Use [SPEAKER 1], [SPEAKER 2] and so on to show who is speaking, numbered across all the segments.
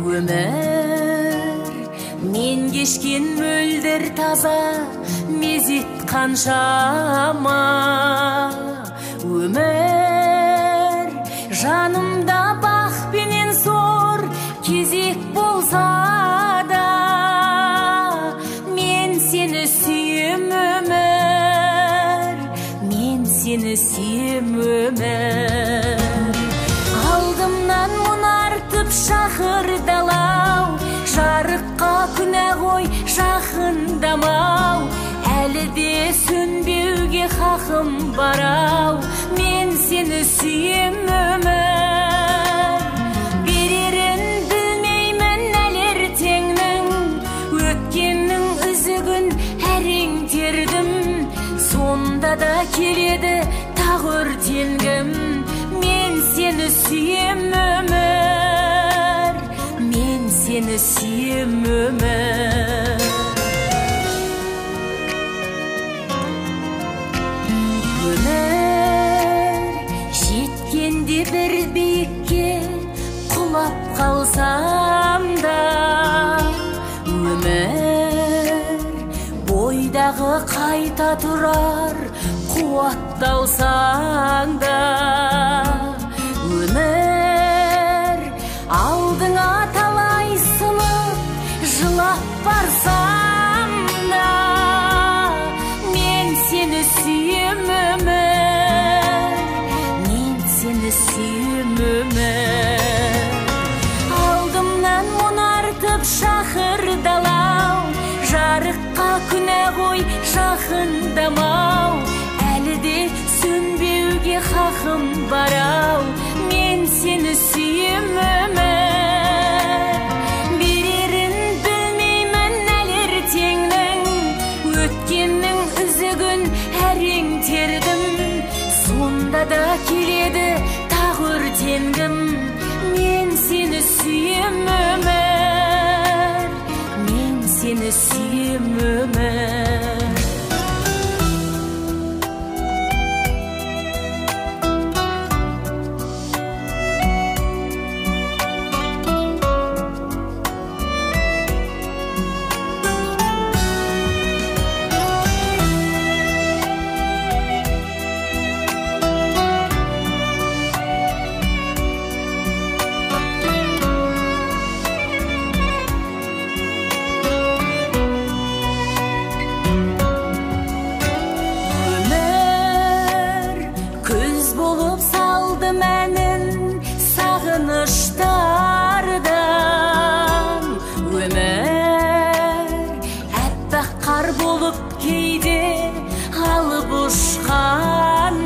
[SPEAKER 1] өмір мен кешкен мөлдір таза мезет қаншама. Өмір жанымда бақ пенен зор кезек болса да, мен сені сүйем өмір, мен сені сүйем өмір. Алдымнан мұнартып шақырдалау, жарыққа күнә ғой жақындамау, әлі де сөнбеуге хақым барау, мен сені сүйем өмір. Берерін білмеймін әлі ертеңнің, өткеннің үзігін әрең тердім, сонда да келеді тағы өртенгім, мен сені сүйем өмір, мен сені сүйем өмір. Өмір жеткенде бір биікке құлап қалсам да, өмір бойдағы қайта тұрар қуатталсаң да, өмір алдыңа талай сынып жылап барсам да, мен сені сүйем өмір, мен сені сүйем өмір. Алдымнан мұнартып шақырдалау, жарыққа күнә ғой жақындамау, әлі де сөнбеуге хақым барау, мен сені сүйем өмір. Берерін білмеймін әлі ертеңнің, өткеннің үзігін әрең тердім, сонда да келеді тағы өртенгім, мен сені сүйем өмір, мен сені сүйем өмір. Сағыныштардан өмір әппақ қар болып кейде алып ұшқанмын.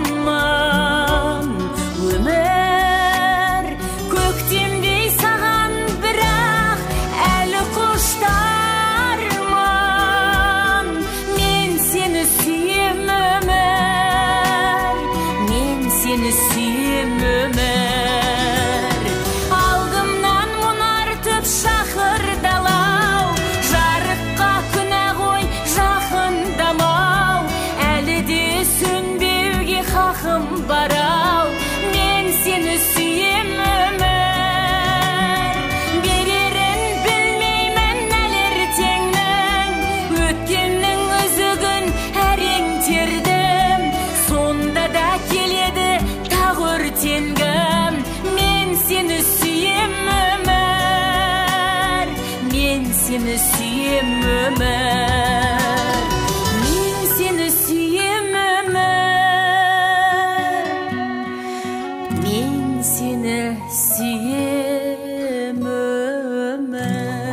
[SPEAKER 1] Өмір көктемдей саған бірақ әлі құштармын, мен сені сүйем өмір, мен сені сүйем өмір. Шақырдалау, жарыққа күнә ғой жақындамау, әлі де сөнбеуге хақым барау, мен сені сүйем өмір. Берерін білмеймін әлі ертеңнің, өткеннің үзігін әрең тердім, сонда да келеді тағы өртенгім, мен сені сүйем өмір, мен сені сүйем өмір, мен сені сүйем өмір, мен сені сүйем өмір.